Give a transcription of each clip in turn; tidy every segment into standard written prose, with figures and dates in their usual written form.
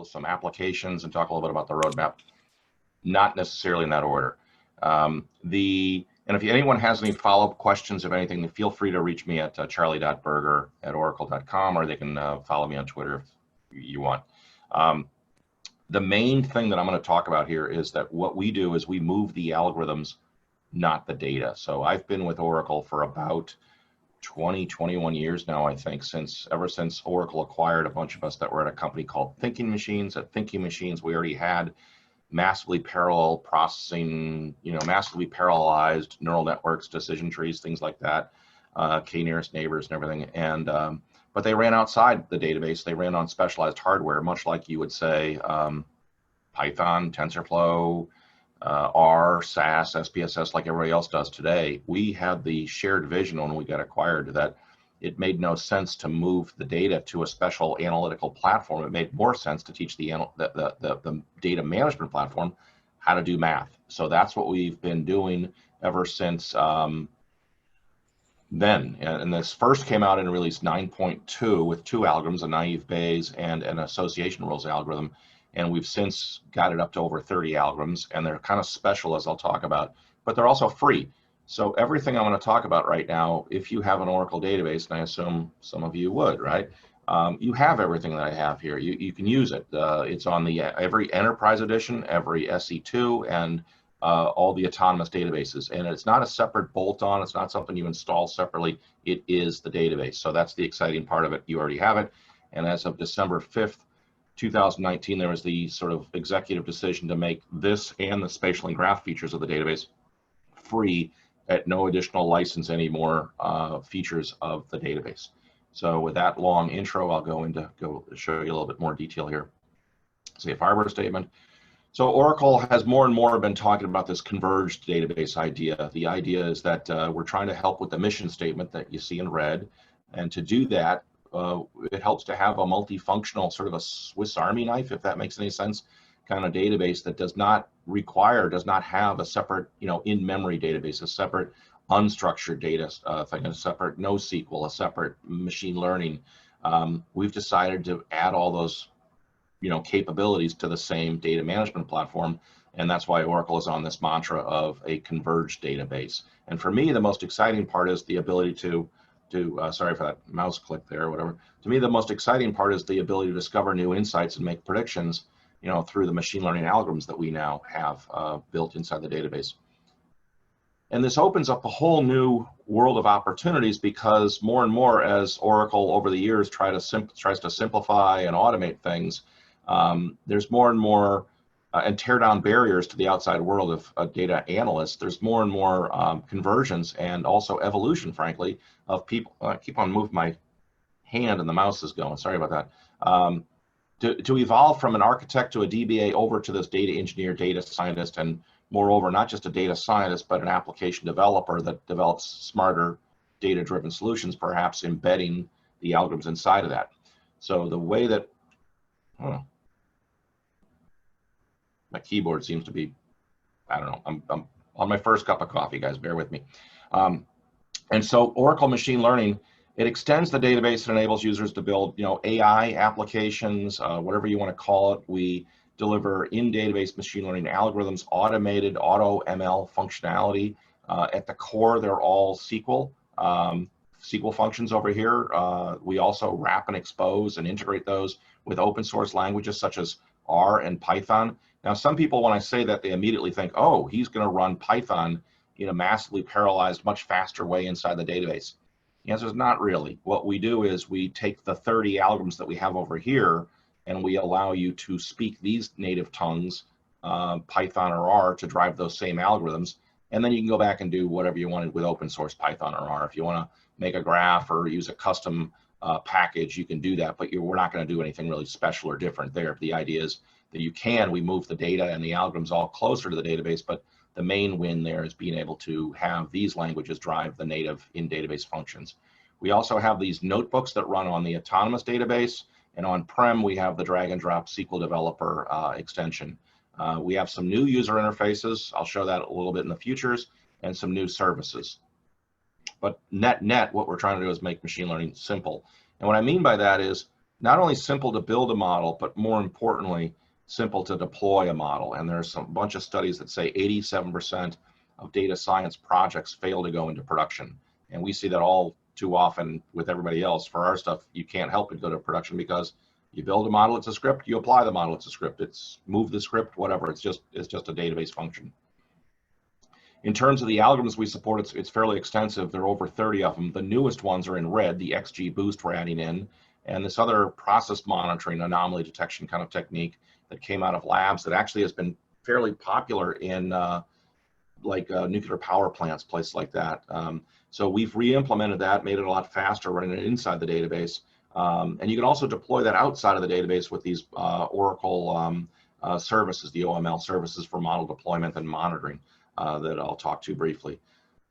some applications, and talk a little bit about the roadmap. Not necessarily in that order. And if anyone has any follow-up questions of anything, feel free to reach me at charlie.berger@oracle.com, or they can follow me on Twitter if you want. The main thing that I'm going to talk about here is that what we do is we move the algorithms, not the data. So I've been with Oracle for about 21 years now, I think, ever since Oracle acquired a bunch of us that were at a company called Thinking Machines. At Thinking Machines, we already had massively parallel processing, massively parallelized neural networks, decision trees, things like that, k-nearest neighbors and everything. And but they ran outside the database. They ran on specialized hardware, much like you would say Python, TensorFlow, R, SAS, SPSS, like everybody else does today. We had the shared vision when we got acquired that it made no sense to move the data to a special analytical platform. It made more sense to teach the data management platform how to do math. So that's what we've been doing ever since then. And this first came out in release 9.2 with 2 algorithms, a naive Bayes and an association rules algorithm. And we've since got it up to over 30 algorithms, and they're kind of special, as I'll talk about, but they're also free. So everything I'm going to talk about right now, if you have an Oracle database, and I assume some of you would, right? You have everything that I have here. You can use it. It's on every Enterprise Edition, every SE2, and all the autonomous databases. And it's not a separate bolt-on. It's not something you install separately. It is the database. So that's the exciting part of it. You already have it. And as of December 5th, 2019, there was the sort of executive decision to make this and the spatial and graph features of the database free at no additional license anymore, features of the database. So with that long intro, I'll go show you a little bit more detail here. Safe harbor statement. So Oracle has more and more been talking about this converged database idea. The idea is that we're trying to help with the mission statement that you see in red. And to do that, it helps to have a multifunctional, sort of a Swiss Army knife, if that makes any sense, kind of database that does not have a separate, in-memory database, a separate unstructured data thing, a separate NoSQL, a separate machine learning. We've decided to add all those, capabilities to the same data management platform, and that's why Oracle is on this mantra of a converged database. And for me, the most exciting part is the ability to sorry for that mouse click there or whatever. To me, the most exciting part is the ability to discover new insights and make predictions, through the machine learning algorithms that we now have built inside the database. And this opens up a whole new world of opportunities, because more and more, as Oracle over the years tries to simplify and automate things, there's more and more and tear down barriers to the outside world of data analysts. There's more and more conversions and also evolution, frankly, of people. I keep on moving my hand and the mouse is going, sorry about that. To evolve from an architect to a DBA over to this data engineer, data scientist, and moreover, not just a data scientist, but an application developer that develops smarter data-driven solutions, perhaps embedding the algorithms inside of that. So the way that, my keyboard seems to be, I don't know, I'm on my first cup of coffee, guys, bear with me. And so Oracle Machine Learning, it extends the database and enables users to build, AI applications, whatever you want to call it. We deliver in-database machine learning algorithms, automated auto ML functionality. At the core, they're all SQL. SQL functions over here. We also wrap and expose and integrate those with open source languages such as R and Python. Now, some people, when I say that, they immediately think, oh, he's going to run Python in a massively parallelized, much faster way inside the database. The answer is not really. What we do is we take the 30 algorithms that we have over here, and we allow you to speak these native tongues, Python or R, to drive those same algorithms. And then you can go back and do whatever you wanted with open source Python or R. If you want to make a graph or use a custom package, you can do that, but we're not going to do anything really special or different there. The idea is that we move the data and the algorithms all closer to the database, but the main win there is being able to have these languages drive the native in-database functions. We also have these notebooks that run on the autonomous database, and on-prem we have the drag and drop SQL developer extension. We have some new user interfaces, I'll show that a little bit in the futures, and some new services. But net, what we're trying to do is make machine learning simple. And what I mean by that is not only simple to build a model, but more importantly, simple to deploy a model. And there's a bunch of studies that say 87% of data science projects fail to go into production. And we see that all too often with everybody else. For our stuff, you can't help it go to production because you build a model, it's a script, you apply the model, it's a script, it's move the script, whatever, it's just a database function. In terms of the algorithms we support, it's fairly extensive. There are over 30 of them. The newest ones are in red, the XGBoost we're adding in, and this other process monitoring, anomaly detection kind of technique that came out of labs that actually has been fairly popular in nuclear power plants, places like that. So we've re-implemented that, made it a lot faster running it inside the database. And you can also deploy that outside of the database with these Oracle services, the OML services for model deployment and monitoring that I'll talk to briefly.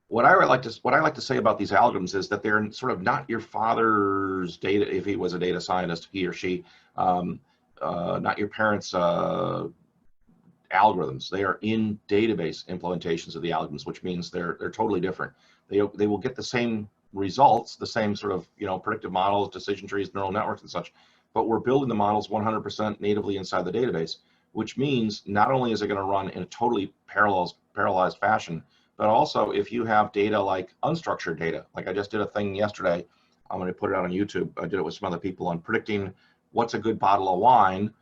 What I like to say about these algorithms is that they're sort of not your father's data, if he was a data scientist, he or she, not your parents' algorithms. They are in database implementations of the algorithms, which means they're totally different. They will get the same results, the same sort of predictive models, decision trees, neural networks, and such, but we're building the models 100% natively inside the database, which means not only is it going to run in a totally parallelized fashion, but also if you have data like unstructured data, like I just did a thing yesterday, I'm going to put it out on YouTube. I did it with some other people on predicting what's a good bottle of wine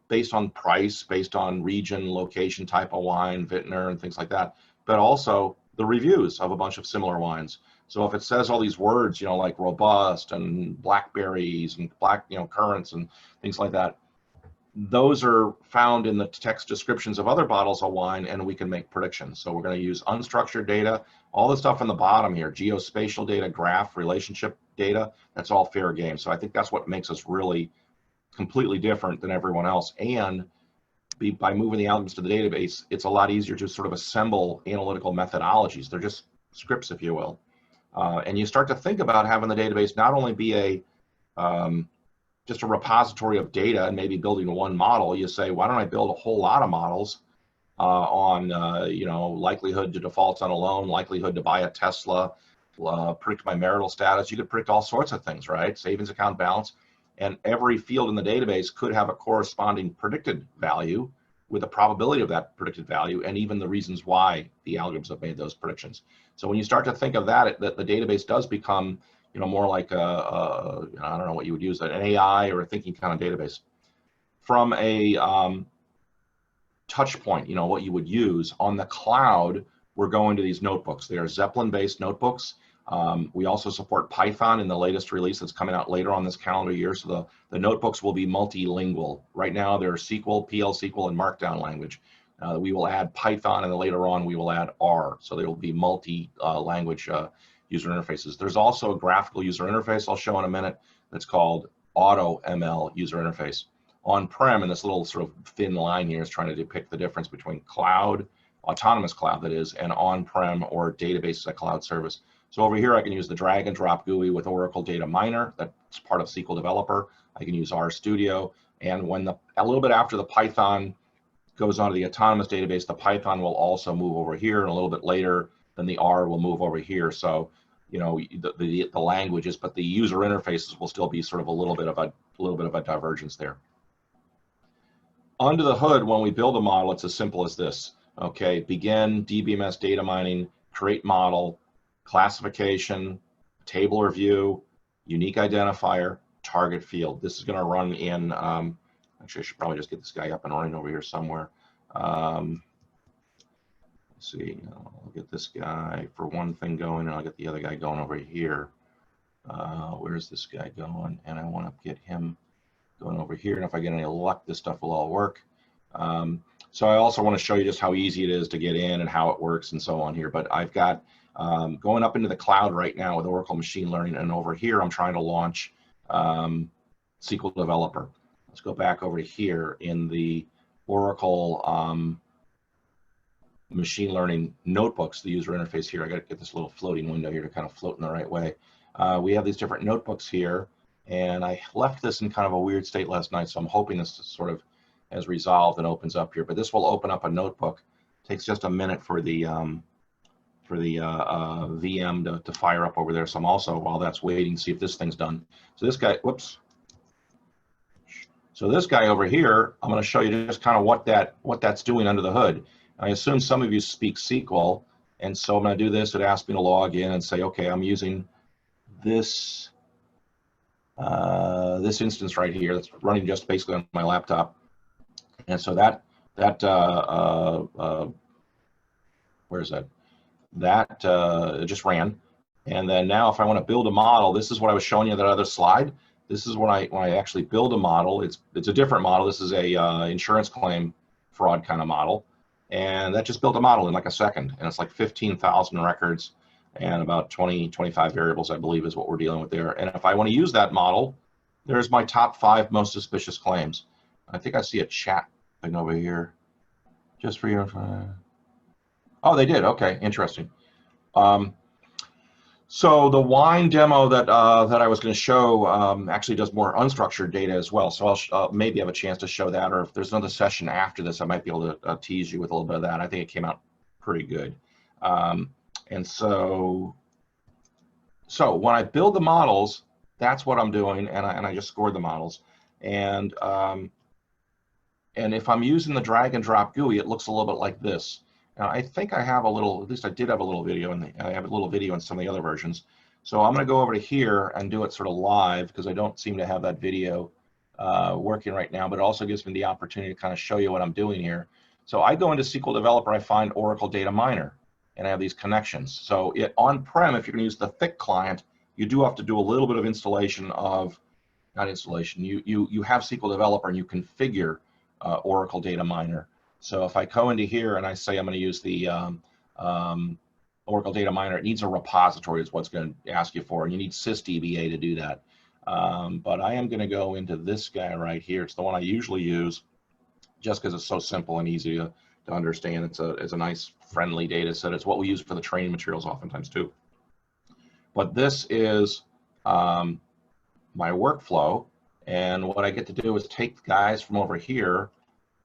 based on price, based on region, location, type of wine, vintner, and things like that, but also the reviews of a bunch of similar wines. So if it says all these words, like robust and blackberries and black, currants and things like that, those are found in the text descriptions of other bottles of wine, and we can make predictions. So we're going to use unstructured data, all the stuff on the bottom here, geospatial data, graph, relationship data, that's all fair game. So I think that's what makes us really completely different than everyone else. And by moving the algorithms to the database, it's a lot easier to sort of assemble analytical methodologies. They're just scripts, if you will. And you start to think about having the database not only be just a repository of data and maybe building one model. You say, why don't I build a whole lot of models on likelihood to default on a loan, likelihood to buy a Tesla, predict my marital status. You could predict all sorts of things, right? Savings account balance. And every field in the database could have a corresponding predicted value with the probability of that predicted value and even the reasons why the algorithms have made those predictions. So when you start to think of that, the database does become more like I don't know what you would use, an AI or a thinking kind of database. From a touch point, what you would use on the cloud, we're going to these notebooks. They are Zeppelin-based notebooks. We also support Python in the latest release that's coming out later on this calendar year. So the notebooks will be multilingual. Right now, they're SQL, PL SQL, and Markdown language. We will add Python, and then later on, we will add R. So they will be multi-language user interfaces. There's also a graphical user interface I'll show in a minute that's called AutoML user interface. On-prem, and this little sort of thin line here is trying to depict the difference between cloud, autonomous cloud that is, and on-prem or database as a cloud service. So over here, I can use the drag and drop GUI with Oracle Data Miner. That's part of SQL Developer. I can use RStudio. And when a little bit after the Python goes onto the autonomous database, the Python will also move over here, and a little bit later, then the R will move over here. So, the languages, but the user interfaces will still be sort of a little bit of a divergence there. Under the hood, when we build a model, it's as simple as this. Okay, begin DBMS data mining, create model, classification, table or view, unique identifier, target field. This is going to run in. Actually, I should probably just get this guy up and running over here somewhere. Let's see, I'll get this guy for one thing going, and I'll get the other guy going over here. Where's this guy going? And I want to get him going over here. And if I get any luck, this stuff will all work. So I also want to show you just how easy it is to get in and how it works and so on here. But I've got going up into the cloud right now with Oracle Machine Learning, and over here I'm trying to launch SQL Developer. Let's go back over here in the Oracle Machine Learning notebooks, the user interface here. I got to get this little floating window here to kind of float in the right way. We have these different notebooks here, and I left this in kind of a weird state last night, so I'm hoping this sort of has resolved and opens up here. But this will open up a notebook. It takes just a minute for the VM to fire up over there. So I'm also, while that's waiting, see if this thing's done. So this guy, whoops, So this guy over here, I'm going to show you just kind of what that's doing under the hood. I assume some of you speak SQL, and so I'm going to do this. It asks me to log in and say, okay, I'm using this this instance right here that's running just basically on my laptop. And so where is that? It just ran. And then now if I want to build a model, this is what I was showing you that other slide. This is when I actually build a model. It's a different model. This is a insurance claim fraud kind of model. And that just built a model in like a second. And it's like 15,000 records and about 25 variables, I believe, is what we're dealing with there. And if I want to use that model, there's my top 5 most suspicious claims. I think I see a chat thing over here. Just for your, oh, they did. Okay, interesting. So the wine demo that that I was going to show actually does more unstructured data as well. So I'll maybe have a chance to show that, or if there's another session after this, I might be able to tease you with a little bit of that. I think it came out pretty good. And so when I build the models, that's what I'm doing, and I just scored the models. And if I'm using the drag and drop GUI, it looks a little bit like this. Now, I think I have a little, at least I did have a little video, and I have a little video in some of the other versions. So I'm going to go over to here and do it sort of live, because I don't seem to have that video working right now, but it also gives me the opportunity to kind of show you what I'm doing here. So I go into SQL Developer, I find Oracle Data Miner, and I have these connections. So on-prem, if you're going to use the thick client, you do have to do a little bit of installation of, not installation, you have SQL Developer and you configure Oracle Data Miner. So if I go into here and I say I'm going to use the Oracle Data Miner, it needs a repository is what's going to ask you for, and you need sysdba to do that. But I am going to go into this guy right here. It's the one I usually use just because it's so simple and easy to understand. It's a nice, friendly data set. It's what we use for the training materials oftentimes too. But this is my workflow, and what I get to do is take guys from over here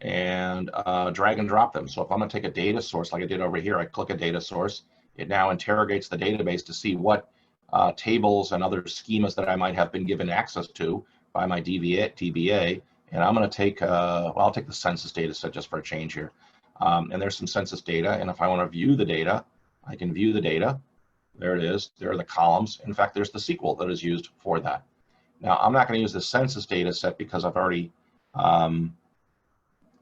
and drag and drop them. So if I'm going to take a data source like I did over here, I click a data source. It now interrogates the database to see what tables and other schemas that I might have been given access to by my DBA. And I'm going to take, well, I'll take the census data set just for a change here. And there's some census data. And if I want to view the data, I can view the data. There it is. There are the columns. In fact, there's the SQL that is used for that. Now, I'm not going to use the census data set because I've already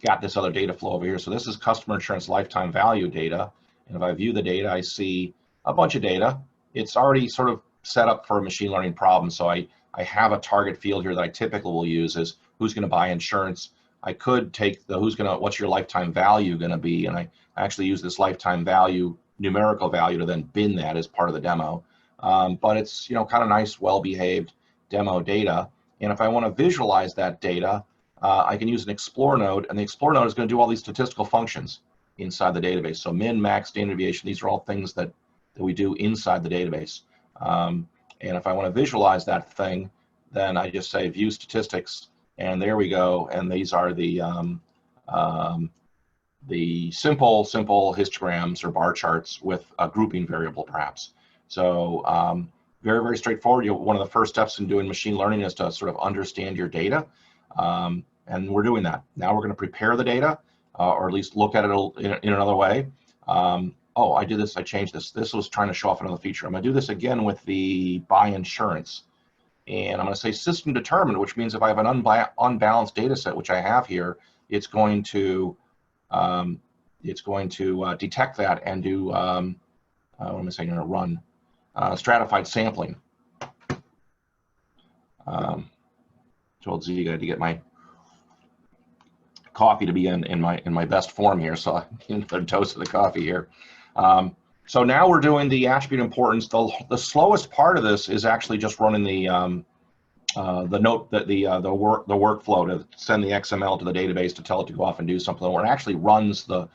got this other data flow over here. So this is customer insurance lifetime value data. And if I view the data, I see a bunch of data. It's already sort of set up for a machine learning problem. So I have a target field here that I typically will use is who's going to buy insurance. I could take the what's your lifetime value going to be, and I actually use this lifetime value numerical value to then bin that as part of the demo. But it's kind of nice, well-behaved demo data. And if I want to visualize that data, I can use an Explore node, and the Explore node is going to do all these statistical functions inside the database. So min, max, standard deviation, these are all things that we do inside the database. And if I want to visualize that thing, then I just say view statistics, and there we go. And these are the simple histograms or bar charts with a grouping variable, perhaps. So very, very straightforward. One of the first steps in doing machine learning is to sort of understand your data. And we're doing that. Now we're going to prepare the data, or at least look at it in another way. Oh, I did this, I changed this. This was trying to show off another feature. I'm going to do this again with the buy insurance. And I'm going to say system determined, which means if I have an unbalanced data set, which I have here, it's going to detect that and do, what am I saying, run stratified sampling. Told Z guy to get my coffee to be in my best form here, so I get another dose of the coffee here. So now we're doing the attribute importance. The slowest part of this is actually just running the note that the workflow to send the XML to the database to tell it to go off and do something, where it actually runs the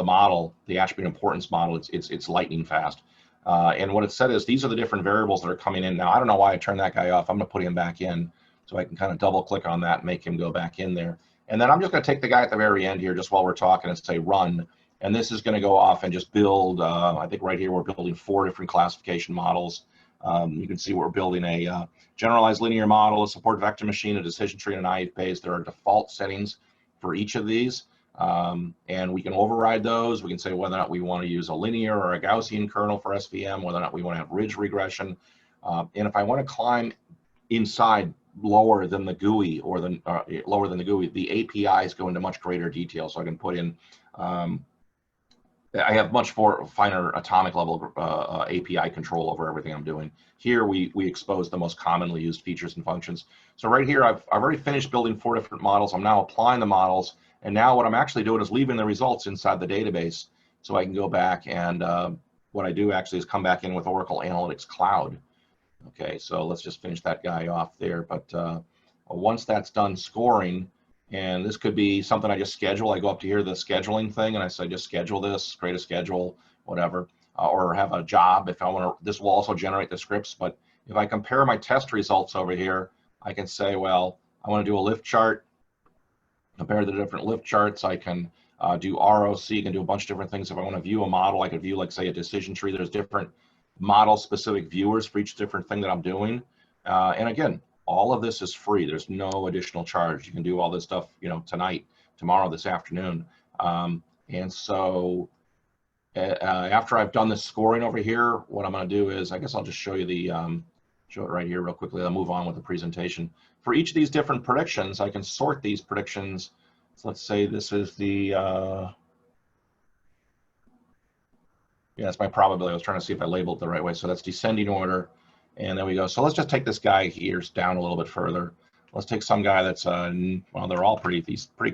model, the attribute importance model. It's lightning fast. And what it said is these are the different variables that are coming in. Now, I don't know why I turned that guy off. I'm going to put him back in so I can kind of double click on that and make him go back in there. And then I'm just going to take the guy at the very end here just while we're talking and say run. And this is going to go off and just build, I think right here we're building 4 different classification models. You can see we're building a generalized linear model, a support vector machine, a decision tree, and a naive Bayes. There are default settings for each of these, and we can override those. We can say whether or not we want to use a linear or a Gaussian kernel for SVM, whether or not we want to have ridge regression, and if I want to climb inside lower than the GUI or lower than the GUI, the APIs go into much greater detail. So I can put in, I have much finer atomic level API control over everything I'm doing. Here we expose the most commonly used features and functions. So right here, I've already finished building 4 different models. I'm now applying the models, and now what I'm actually doing is leaving the results inside the database, so I can go back and what I do actually is come back in with Oracle Analytics Cloud. Okay, so let's just finish that guy off there. But once that's done scoring, and this could be something I just schedule. I go up to here, the scheduling thing, and I say just schedule this, create a schedule, whatever, or have a job if I want to. This will also generate the scripts. But if I compare my test results over here, I can say, well, I want to do a lift chart, compare the different lift charts. I can do ROC, can do a bunch of different things. If I want to view a model, I could view, like, say, a decision tree. There's different model-specific viewers for each different thing that I'm doing. And again, all of this is free. There's no additional charge. You can do all this stuff, you know, tonight, tomorrow, this afternoon. And so after I've done the scoring over here, what I'm going to do is, I guess I'll just show you the, show it right here real quickly. I'll move on with the presentation. For each of these different predictions, I can sort these predictions. So let's say this is the, yeah, that's my probability. I was trying to see if I labeled it the right way. So that's descending order. And there we go. So let's just take this guy here down a little bit further. Let's take some guy that's, well, they're all pretty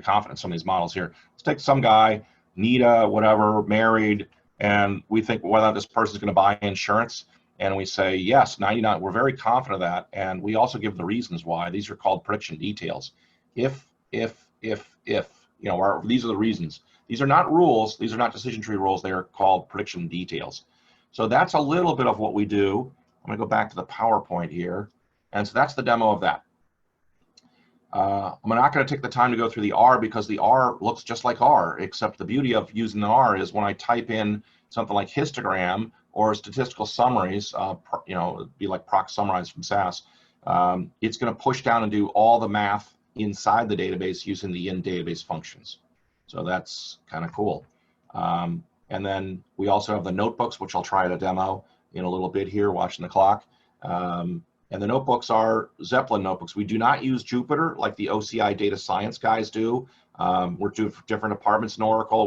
confident, some of these models here. Let's take some guy, Nita, whatever, married, and we think whether this person's going to buy insurance. And we say, yes, 99, we're very confident of that. And we also give the reasons why. These are called prediction details. If, you know, these are the reasons. These are not rules. These are not decision tree rules. They are called prediction details. So that's a little bit of what we do. I'm going to go back to the PowerPoint here. And so that's the demo of that. I'm not going to take the time to go through the R, because the R looks just like R, except the beauty of using the R is when I type in something like histogram or statistical summaries, you know, it'd be like proc summarize from SAS, it's going to push down and do all the math inside the database using the in-database functions. So that's kind of cool. And then we also have the notebooks, which I'll try to demo in a little bit here, watching the clock. And the notebooks are Zeppelin notebooks. We do not use Jupyter like the OCI data science guys do. We're two different departments in Oracle.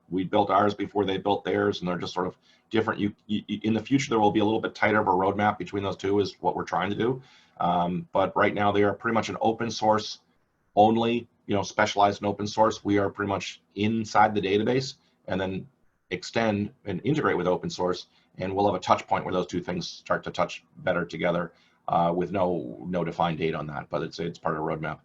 We built ours before they built theirs, and they're just sort of different. In the future, there will be a little bit tighter of a roadmap between those two, is what we're trying to do. But right now, they are pretty much an open source only, you know, specialized in open source. We are pretty much inside the database, and then extend and integrate with open source, and we'll have a touch point where those two things start to touch better together, with no defined date on that, but it's part of the roadmap.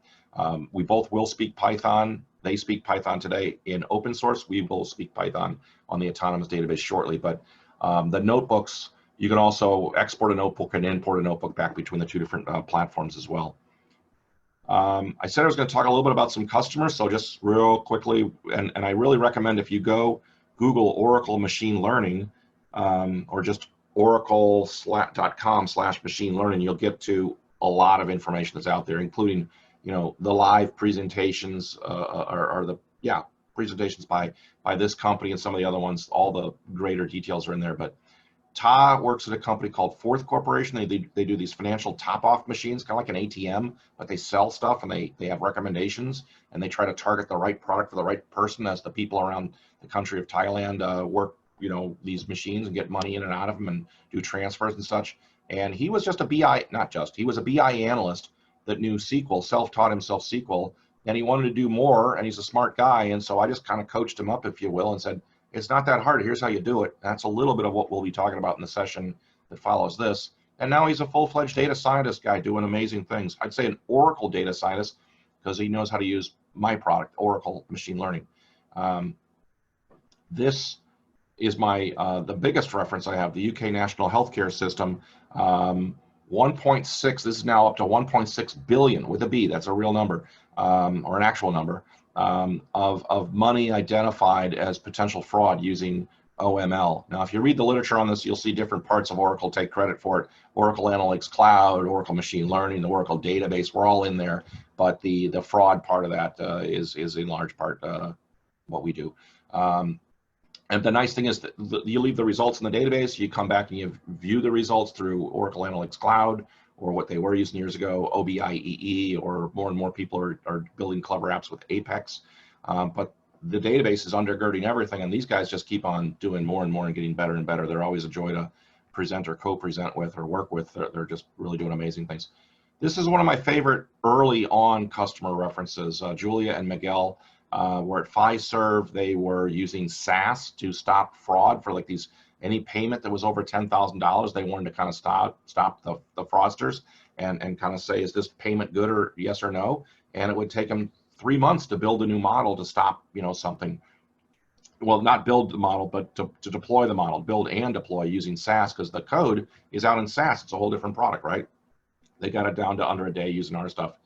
We both will speak Python. They speak Python today in open source. We will speak Python on the autonomous database shortly, but the notebooks, you can also export a notebook and import a notebook back between the two different platforms as well. I said I was going to talk a little bit about some customers, so just real quickly, and I really recommend if you go Google Oracle Machine Learning, or just oracle.com/machine learning, you'll get to a lot of information that's out there, including, you know, the live presentations, or the presentations by this company and some of the other ones. All the greater details are in there. But Ta works at a company called Fourth Corporation. They do these financial top-off machines, kind of like an ATM, but they sell stuff, and they have recommendations, and they try to target the right product for the right person, as the people around the country of Thailand work, you know, these machines and get money in and out of them and do transfers and such. And he was just a BI, he was a BI analyst that knew SQL, self-taught himself SQL, and he wanted to do more, and he's a smart guy. And so I just kind of coached him up, if you will, and said, it's not that hard. Here's how you do it. That's a little bit of what we'll be talking about in the session that follows this. And now he's a full-fledged data scientist guy doing amazing things. I'd say an Oracle data scientist, because he knows how to use my product, Oracle Machine Learning. This is my the biggest reference I have, the UK National Healthcare System. 1.6, this is now up to 1.6 billion with a B, that's a real number, or an actual number, of money identified as potential fraud using OML. Now, if you read the literature on this, you'll see different parts of Oracle take credit for it. Oracle Analytics Cloud, Oracle Machine Learning, the Oracle Database, we're all in there. But the fraud part of that is in large part what we do. And the nice thing is that you leave the results in the database, you come back and you view the results through Oracle Analytics Cloud, or what they were using years ago, OBIEE, or more and more people are building clever apps with Apex. But the database is undergirding everything, and these guys just keep on doing more and more and getting better and better. They're always a joy to present or co-present with or work with. They're just really doing amazing things. This is one of my favorite early on customer references. Julia and Miguel were at Fiserv. They were using SaaS to stop fraud for like any payment that was over $10,000. They wanted to kind of stop the fraudsters and kind of say, is this payment good, or yes or no? And it would take them 3 months to build a new model to stop, something. Well, not build the model, but to deploy the model, build and deploy using SaaS, because the code is out in SaaS. It's a whole different product, right? They got it down to under a day using our stuff.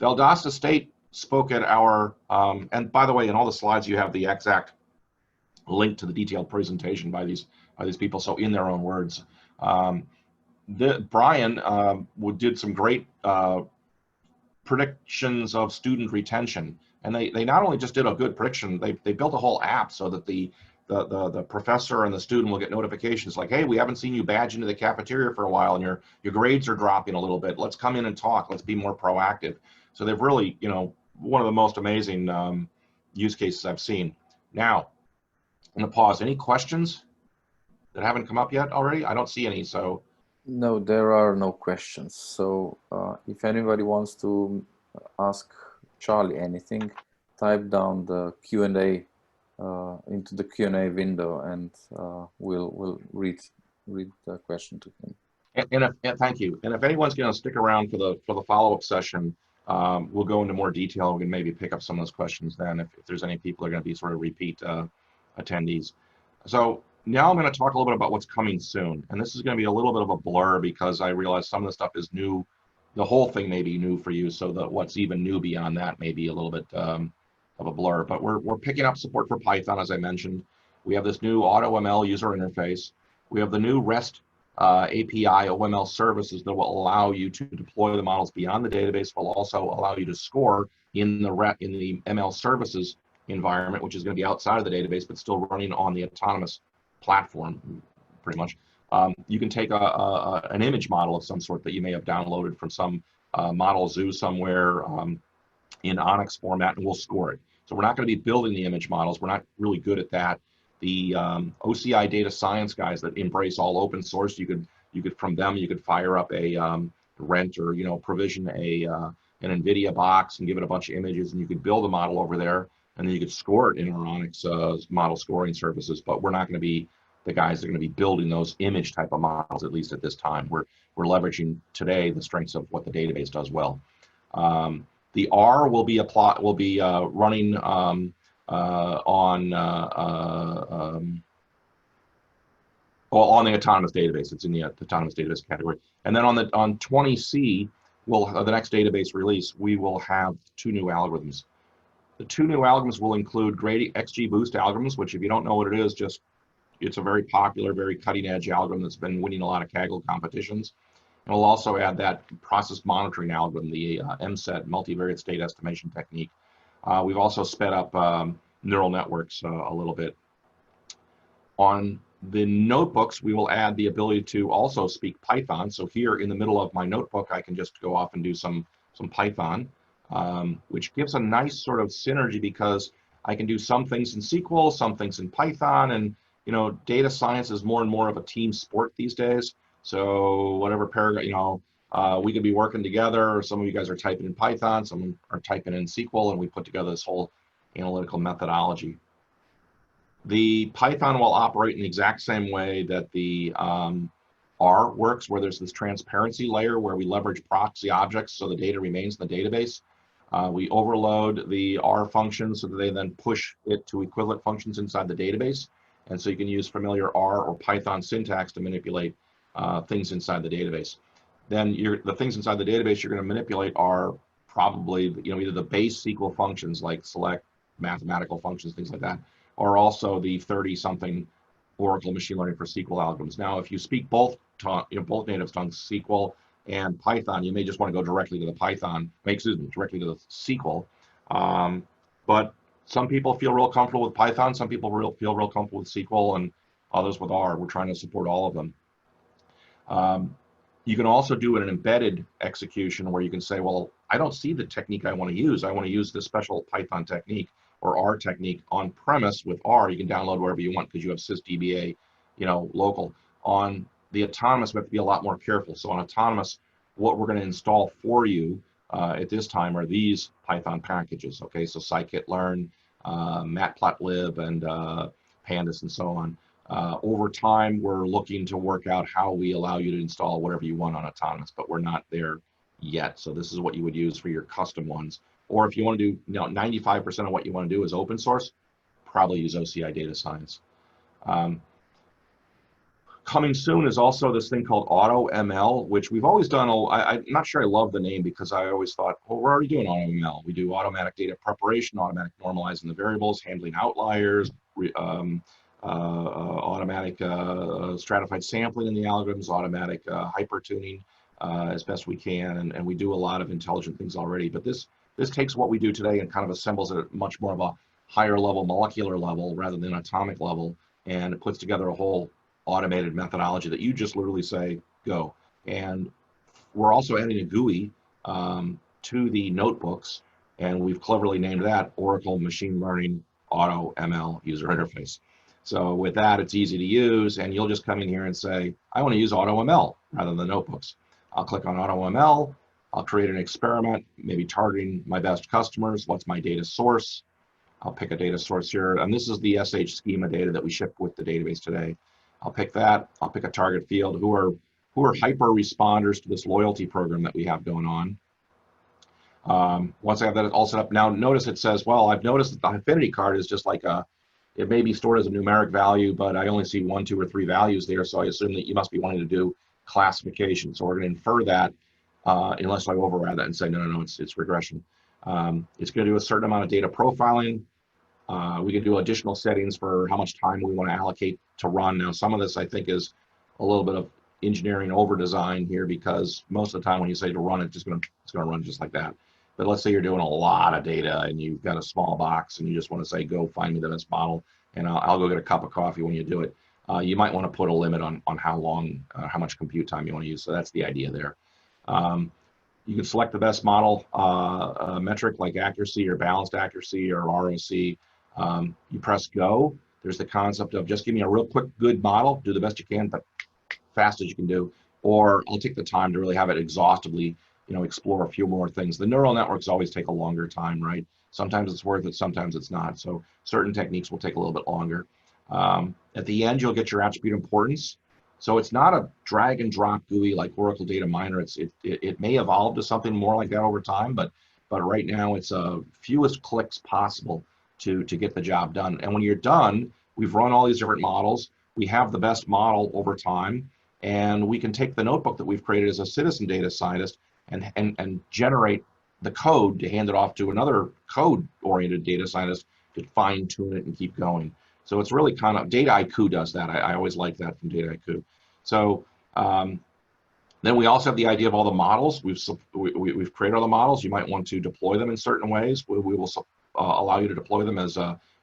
Valdosta State spoke at our, and by the way, in all the slides, you have the exact link to the detailed presentation by these people, so in their own words. Brian did some great predictions of student retention, and they not only just did a good prediction, they built a whole app so that the professor and the student will get notifications like, hey, we haven't seen you badge into the cafeteria for a while, and your grades are dropping a little bit. Let's come in and talk. Let's be more proactive. So they've really, one of the most amazing use cases I've seen. Now, I'm gonna pause. Any questions that haven't come up yet already? I don't see any, so. No, there are no questions. So if anybody wants to ask Charlie anything, type down the Q&A into the Q&A window, and we'll read the question to him. And thank you. And if anyone's going to stick around for the follow-up session, we'll go into more detail. We can maybe pick up some of those questions then if there's any people that are going to be sort of repeat attendees. So now I'm going to talk a little bit about what's coming soon. And this is going to be a little bit of a blur because I realize some of the stuff is new. The whole thing may be new for you, so that what's even new beyond that may be a little bit of a blur. But we're picking up support for Python, as I mentioned. We have this new AutoML user interface. We have the new REST API OML services that will allow you to deploy the models beyond the database, will also allow you to score in the ML services environment, which is going to be outside of the database, but still running on the autonomous platform, pretty much. You can take an image model of some sort that you may have downloaded from some model zoo somewhere in Onyx format, and we'll score it. So we're not going to be building the image models. We're not really good at that. The OCI data science guys that embrace all open source, you could from them you could fire up a rent or provision an NVIDIA box and give it a bunch of images, and you could build a model over there, and then you could score it in our Onyx model scoring services. But we're not going to be the guys that are going to be building those image type of models, at least at this time. We're leveraging today the strengths of what the database does well. The R will be running on the autonomous database. It's in the autonomous database category. And then on 20C, the next database release, we will have 2 new algorithms. The 2 new algorithms will include XGBoost algorithms, which if you don't know what it is, it's a very popular, very cutting edge algorithm that's been winning a lot of Kaggle competitions. And we'll also add that process monitoring algorithm, the MSET, multivariate state estimation technique. We've also sped up neural networks a little bit. On the notebooks, we will add the ability to also speak Python. So here in the middle of my notebook, I can just go off and do some Python, which gives a nice sort of synergy because I can do some things in SQL, some things in Python, and data science is more and more of a team sport these days. So whatever paragraph, we could be working together. Some of you guys are typing in Python, some are typing in SQL, and we put together this whole analytical methodology. The Python will operate in the exact same way that the R works, where there's this transparency layer where we leverage proxy objects so the data remains in the database. We overload the R functions so that they then push it to equivalent functions inside the database. And so you can use familiar R or Python syntax to manipulate things inside the database. Then the things inside the database you're going to manipulate are probably either the base SQL functions like select, mathematical functions, things like that, or also the 30-something Oracle machine learning for SQL algorithms. Now, if you speak both both native tongues, SQL and Python, you may just want to go directly to the Python, excuse me, directly to the SQL. But some people feel real comfortable with Python, some people feel real comfortable with SQL, and others with R. We're trying to support all of them. You can also do an embedded execution where you can say, well, I don't see the technique I want to use. I want to use this special Python technique or R technique on premise with R. You can download wherever you want because you have sysdba, local. On the autonomous, we have to be a lot more careful. So on autonomous, what we're going to install for you at this time are these Python packages. Okay, so scikit-learn, matplotlib, and pandas, and so on. Over time, we're looking to work out how we allow you to install whatever you want on autonomous, but we're not there yet. So this is what you would use for your custom ones. Or if you want to do, 95% of what you want to do is open source, probably use OCI Data Science. Coming soon is also this thing called AutoML, which we've always done. I'm not sure I love the name because I always thought, well, we're already doing AutoML. We do automatic data preparation, automatic normalizing the variables, handling outliers, automatic stratified sampling in the algorithms, automatic hyper tuning as best we can, and we do a lot of intelligent things already. But this takes what we do today and kind of assembles it at much more of a higher level, molecular level rather than atomic level, and it puts together a whole automated methodology that you just literally say go. And we're also adding a GUI to the notebooks, and we've cleverly named that Oracle Machine Learning AutoML User Interface. So with that, it's easy to use, and you'll just come in here and say, I want to use AutoML rather than notebooks. I'll click on AutoML. I'll create an experiment, maybe targeting my best customers. What's my data source? I'll pick a data source here, and this is the SH schema data that we ship with the database today. I'll pick that. I'll pick a target field. Who are hyper responders to this loyalty program that we have going on? Once I have that all set up, now notice it says, well, I've noticed that the affinity card is just like it may be stored as a numeric value, but I only see 1, 2, or 3 values there, so I assume that you must be wanting to do classification. So we're going to infer that unless I override that and say, no, it's regression. It's going to do a certain amount of data profiling. We can do additional settings for how much time we want to allocate to run. Now, some of this I think is a little bit of engineering over design here, because most of the time when you say to run it, it's going to run just like that. But let's say you're doing a lot of data and you've got a small box and you just want to say, go find me the best model, and I'll go get a cup of coffee when you do it. You might want to put a limit on how long, how much compute time you want to use. So that's the idea there. You can select the best model metric like accuracy or balanced accuracy or ROC. You press go. There's the concept of just give me a real quick, good model, do the best you can, but fast as you can do, or I'll take the time to really have it exhaustively, explore a few more things. The neural networks always take a longer time, right? Sometimes it's worth it, sometimes it's not. So certain techniques will take a little bit longer. At the end, you'll get your attribute importance. So it's not a drag and drop GUI like Oracle Data Miner. It may evolve to something more like that over time, but right now it's fewest clicks possible to get the job done. And when you're done, we've run all these different models. We have the best model over time, and we can take the notebook that we've created as a citizen data scientist and generate the code to hand it off to another code-oriented data scientist to fine-tune it and keep going. So it's really kind of, Dataiku does that. I always like that from Dataiku. So then we also have the idea of all the models. We've created all the models. You might want to deploy them in certain ways. We will allow you to deploy them as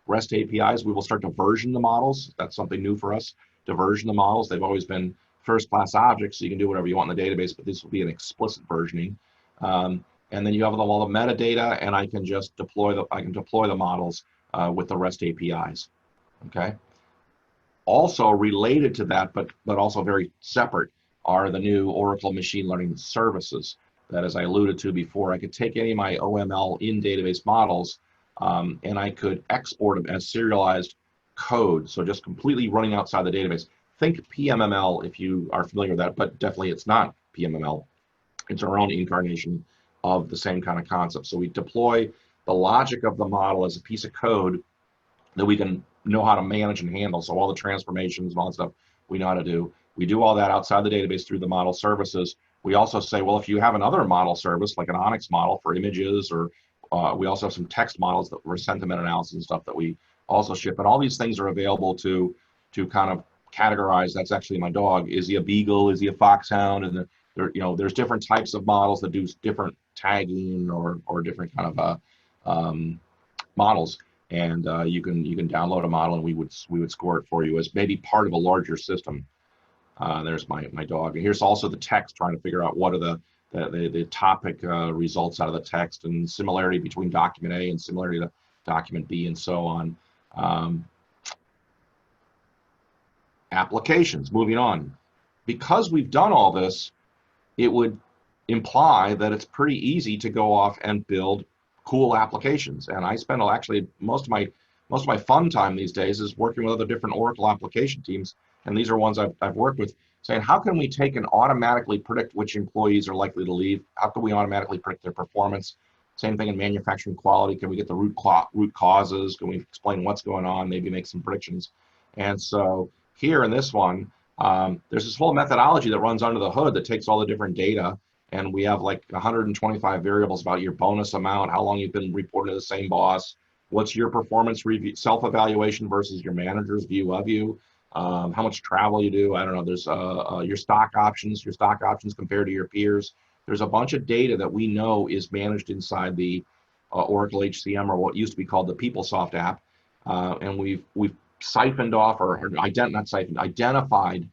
REST APIs. We will start to version the models. That's something new for us, to version the models. They've always been first-class objects, so you can do whatever you want in the database, but this will be an explicit versioning. And then you have all the metadata, and I can just deploy the models with the REST APIs. Okay. Also related to that, but also very separate, are the new Oracle machine learning services that, as I alluded to before, I could take any of my OML in database models and I could export them as serialized code. So just completely running outside the database. Think PMML if you are familiar with that, but definitely it's not PMML. It's our own incarnation of the same kind of concept. So we deploy the logic of the model as a piece of code that we can know how to manage and handle. So all the transformations and all that stuff we know how to do. We do all that outside the database through the model services. We also say, well, if you have another model service, like an Onyx model for images, or we also have some text models that for sentiment analysis and stuff that we also ship. And all these things are available to to kind of categorize, that's actually my dog. Is he a beagle? Is he a foxhound? And there's different types of models that do different tagging or different kind of models. And you can download a model, and we would score it for you as maybe part of a larger system. There's my dog. And here's also the text, trying to figure out what are the topic results out of the text, and similarity between document A and similarity to document B, and so on. Applications, moving on. Because we've done all this, it would imply that it's pretty easy to go off and build cool applications. And I spend actually most of my fun time these days is working with other different Oracle application teams. And these are ones I've worked with, saying, how can we take and automatically predict which employees are likely to leave? How can we automatically predict their performance? Same thing in manufacturing quality. Can we get the root causes? Can we explain what's going on? Maybe make some predictions. And so here in this one, there's this whole methodology that runs under the hood that takes all the different data. And we have like 125 variables about your bonus amount, how long you've been reporting to the same boss, what's your performance review, self-evaluation versus your manager's view of you, how much travel you do. I don't know, there's your stock options compared to your peers. There's a bunch of data that we know is managed inside the Oracle HCM, or what used to be called the PeopleSoft app. And we've siphoned off, identified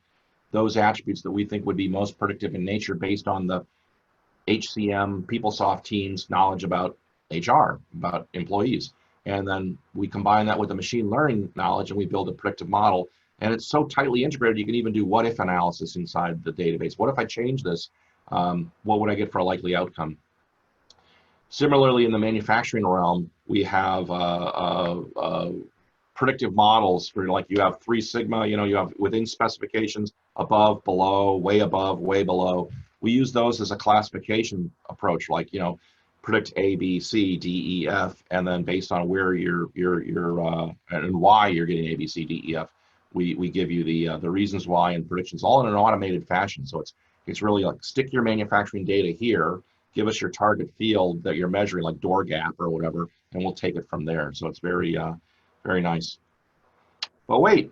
those attributes that we think would be most predictive in nature based on the HCM PeopleSoft team's knowledge about HR, about employees. And then we combine that with the machine learning knowledge, and we build a predictive model. And it's so tightly integrated, you can even do what if analysis inside the database. What if I change this? What would I get for a likely outcome? Similarly, in the manufacturing realm, we have predictive models for, like, you have 3 sigma, you have within specifications, above, below, way above, way below. We use those as a classification approach, like, predict A, B, C, D, E, F, and then based on where you're and why you're getting A, B, C, D, E, F, we give you the reasons why and predictions, all in an automated fashion. So it's really like, stick your manufacturing data here, give us your target field that you're measuring, like door gap or whatever, and we'll take it from there. So it's very very nice. But wait,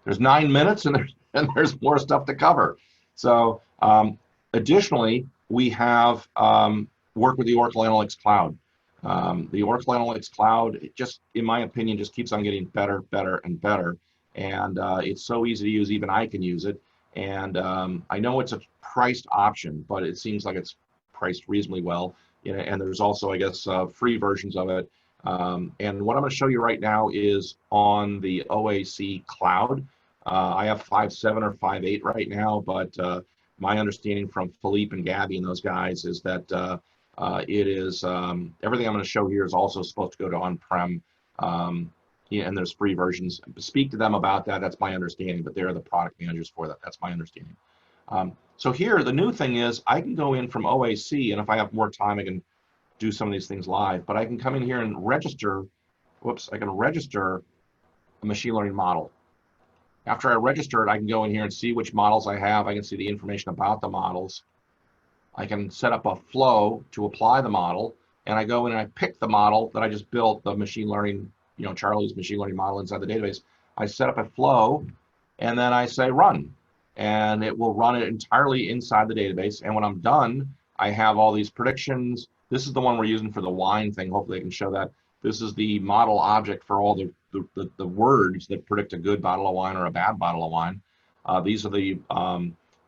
there's 9 minutes, and there's more stuff to cover. So additionally, we have worked with the Oracle Analytics Cloud. The Oracle Analytics Cloud, it just, in my opinion, just keeps on getting better, and better. And it's so easy to use, even I can use it. And I know it's a priced option, but it seems like it's priced reasonably well. And there's also, I guess, free versions of it. And what I'm going to show you right now is on the OAC Cloud. I have 5.7 or 5.8 right now, but my understanding from Philippe and Gabby and those guys is that it is, everything I'm going to show here is also supposed to go to on-prem, and there's free versions. Speak to them about that. That's my understanding, but they're the product managers for that. That's my understanding. So here, the new thing is I can go in from OAC, and if I have more time, I can do some of these things live, but I can come in here and register, I can register a machine learning model. After I register it, I can go in here and see which models I have. I can see the information about the models. I can set up a flow to apply the model, and I go in and I pick the model that I just built, the machine learning, Charlie's machine learning model inside the database. I set up a flow, and then I say run, and it will run it entirely inside the database. And when I'm done, I have all these predictions. This is the one we're using for the wine thing. Hopefully I can show that. This is the model object for all the words that predict a good bottle of wine or a bad bottle of wine. These are the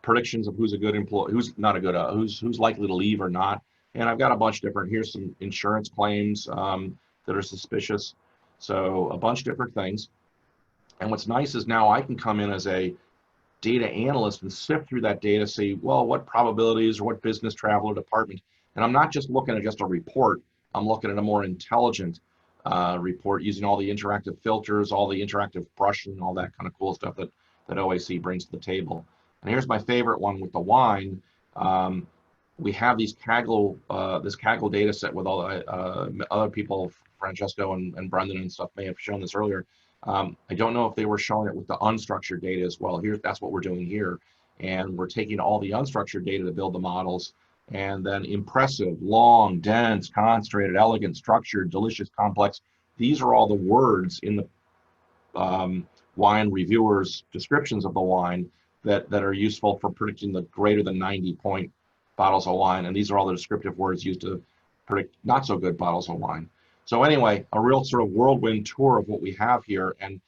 predictions of who's a good employee, who's not a good, who's likely to leave or not. And I've got a bunch of different, here's some insurance claims that are suspicious. So a bunch of different things. And what's nice is now I can come in as a data analyst and sift through that data, see, well, what probabilities or what business travel or department. And I'm not just looking at just a report, I'm looking at a more intelligent report using all the interactive filters, all the interactive brushing, all that kind of cool stuff that OAC brings to the table. And here's my favorite one with the wine. We have these Kaggle, this Kaggle data set with all other people, Francesco and Brendan and stuff may have shown this earlier. I don't know if they were showing it with the unstructured data as well. That's what we're doing here. And we're taking all the unstructured data to build the models, and then impressive, long, dense, concentrated, elegant, structured, delicious, complex. These are all the words in the wine reviewers' descriptions of the wine that are useful for predicting the greater than 90-point bottles of wine. And these are all the descriptive words used to predict not so good bottles of wine. So anyway, a real sort of whirlwind tour of what we have here. And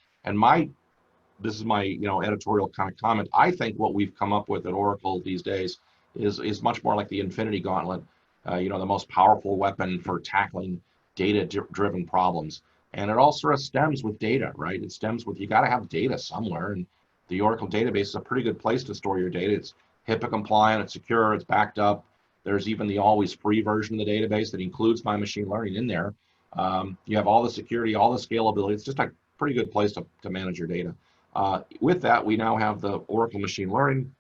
this is my editorial kind of comment. I think what we've come up with at Oracle these days is much more like the Infinity Gauntlet, the most powerful weapon for tackling data-driven problems. And it all sort of stems with data, right? It stems with, you got to have data somewhere, and the Oracle database is a pretty good place to store your data. It's HIPAA compliant, it's secure, it's backed up. There's even the always free version of the database that includes my machine learning in there. You have all the security, all the scalability. It's just a pretty good place to manage your data. With that, we now have the Oracle machine learning.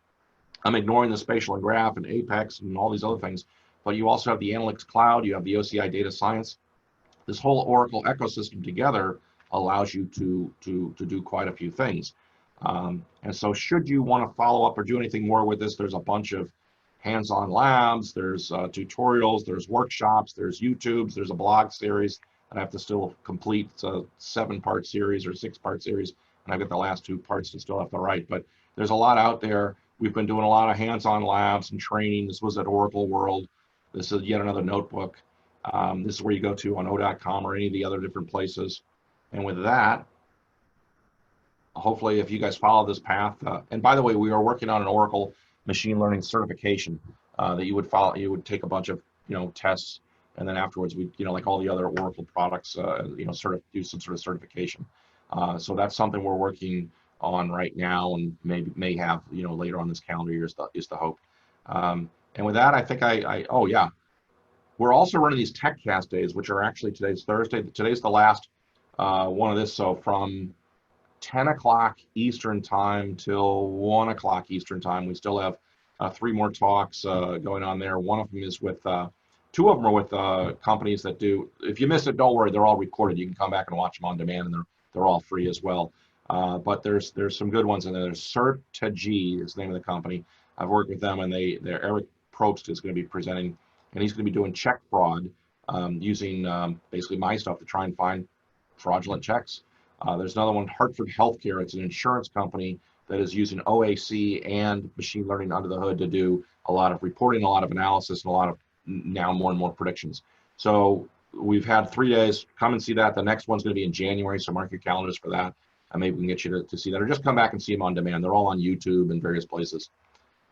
I'm ignoring the spatial and graph and Apex and all these other things, but you also have the analytics cloud, you have the OCI data science. This whole Oracle ecosystem together allows you to do quite a few things. And so should you want to follow up or do anything more with this, there's a bunch of hands-on labs, there's tutorials, there's workshops, there's YouTubes, there's a blog series that I have to still complete. It's a 7-part series or 6-part series, and I've got the last 2 parts to still have to write. But there's a lot out there. We've been doing a lot of hands-on labs and training. This was at Oracle World. This is yet another notebook. This is where you go to on o.com or any of the other different places. And with that, hopefully if you guys follow this path, and by the way, we are working on an Oracle machine learning certification that you would follow. You would take a bunch of tests, and then afterwards we like all the other Oracle products, sort of do some sort of certification. So that's something we're working on right now, and may have later on this calendar year is the hope. And with that, I think oh yeah, we're also running these TechCast days, which are actually, today's Thursday. Today's the last one of this. So from 10 o'clock Eastern time till 1 o'clock Eastern time, we still have 3 more talks going on there. One of them is with, 2 of them are with companies that do, if you miss it, don't worry, they're all recorded. You can come back and watch them on demand, and they're all free as well. But there's some good ones in there. There's Cert2G is the name of the company. I've worked with them, and Eric Probst is going to be presenting, and he's going to be doing check fraud using basically my stuff to try and find fraudulent checks. There's another one, Hartford Healthcare. It's an insurance company that is using OAC and machine learning under the hood to do a lot of reporting, a lot of analysis, and a lot of now more and more predictions. So we've had 3 days. Come and see that. The next one's going to be in January, so mark your calendars for that. And maybe we can get you to see that, or just come back and see them on demand. They're all on YouTube and various places.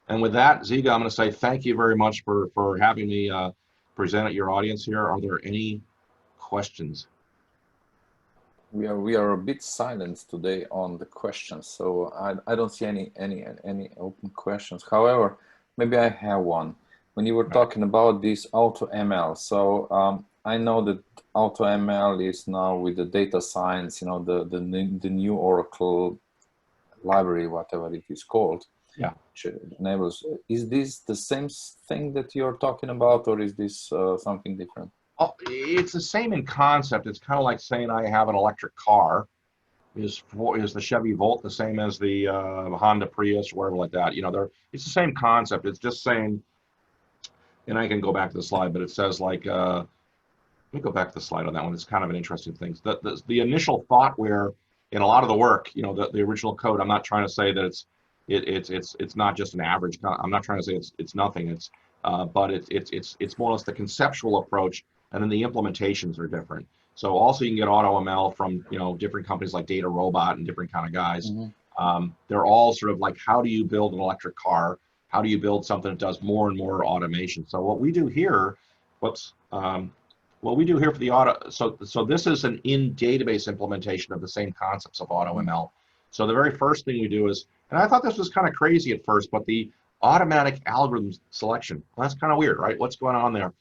And with that, Ziga, I'm going to say thank you very much for having me present at your audience here. Are there any questions? We are a bit silent today on the questions, so I don't see any open questions. However, maybe I have one. When you were talking about this AutoML, so I know that AutoML is now with the data science, the new Oracle library, whatever it is called. Yeah. Which enables. Is this the same thing that you're talking about, or is this something different? Oh, it's the same in concept. It's kind of like saying I have an electric car. Is the Chevy Volt the same as the Honda Prius or whatever like that? It's the same concept. It's just saying, and I can go back to the slide, but it says like, let me go back to the slide on that one. It's kind of an interesting thing. The initial thought where in a lot of the work, the original code, I'm not trying to say that it's not just an average. I'm not trying to say it's nothing. But it's more or less the conceptual approach, and then the implementations are different. So also you can get AutoML from different companies like Data Robot and different kind of guys. Mm-hmm. They're all sort of like, how do you build an electric car? How do you build something that does more and more automation? So what we do here, for the auto, so this is an in-database implementation of the same concepts of AutoML. So the very first thing we do is, and I thought this was kind of crazy at first, but the automatic algorithm selection. Well, that's kind of weird, right? What's going on there?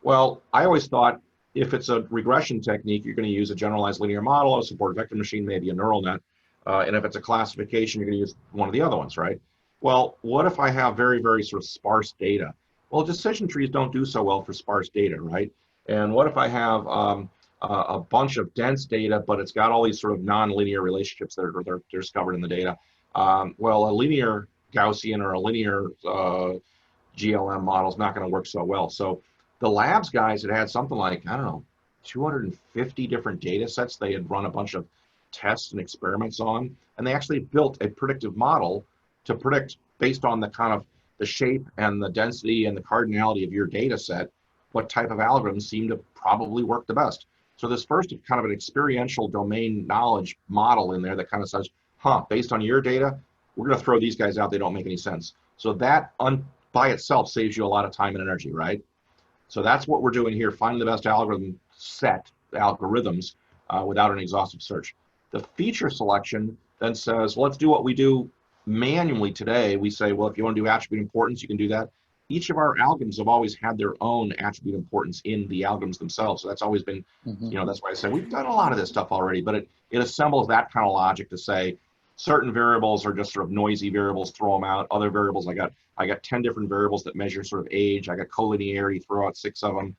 Well, I always thought if it's a regression technique, you're going to use a generalized linear model, a support vector machine, maybe a neural net. And if it's a classification, you're going to use one of the other ones, right? Well, what if I have very, very sort of sparse data? Well, decision trees don't do so well for sparse data, right? And what if I have a bunch of dense data, but it's got all these sort of non-linear relationships that are discovered in the data? Well, a linear Gaussian or a linear GLM model is not going to work so well. So the labs guys had something like, I don't know, 250 different data sets. They had run a bunch of tests and experiments on, and they actually built a predictive model to predict based on the kind of the shape and the density and the cardinality of your data set, what type of algorithms seem to probably work the best. So this first kind of an experiential domain knowledge model in there that kind of says, based on your data, we're going to throw these guys out. They don't make any sense. So that by itself saves you a lot of time and energy, right? So that's what we're doing here, finding the best algorithm set, algorithms, without an exhaustive search. The feature selection then says, well, let's do what we do manually today. We say, well, if you want to do attribute importance, you can do that. Each of our algorithms have always had their own attribute importance in the algorithms themselves. So that's always been, that's why I say we've done a lot of this stuff already, but it assembles that kind of logic to say certain variables are just sort of noisy variables, throw them out. Other variables, I got 10 different variables that measure sort of age. I got collinearity, throw out 6 of them.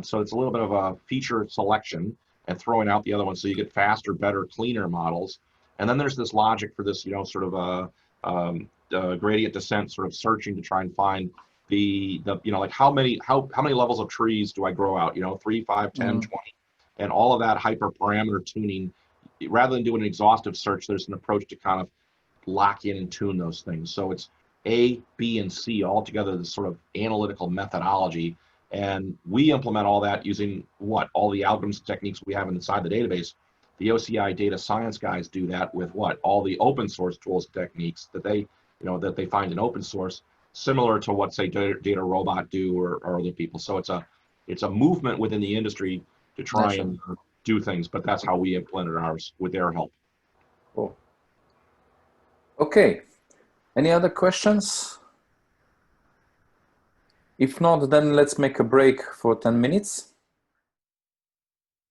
So it's a little bit of a feature selection and throwing out the other ones so you get faster, better, cleaner models. And then there's this logic for this, sort of a gradient descent sort of searching to try and find the like how many levels of trees do I grow out, 3, 5, 10, 20, and all of that hyperparameter tuning. Rather than doing an exhaustive search, there's an approach to kind of lock in and tune those things. So it's A, B, and C all together, this sort of analytical methodology. And we implement all that using all the algorithms and techniques we have inside the database. The OCI data science guys do that with all the open source tools and techniques that they find in open source, similar to what, say, Data Robot do or other people. So it's a movement within the industry to try and do things, but that's how we implemented ours with their help. Cool. Okay. Any other questions? If not, then let's make a break for 10 minutes.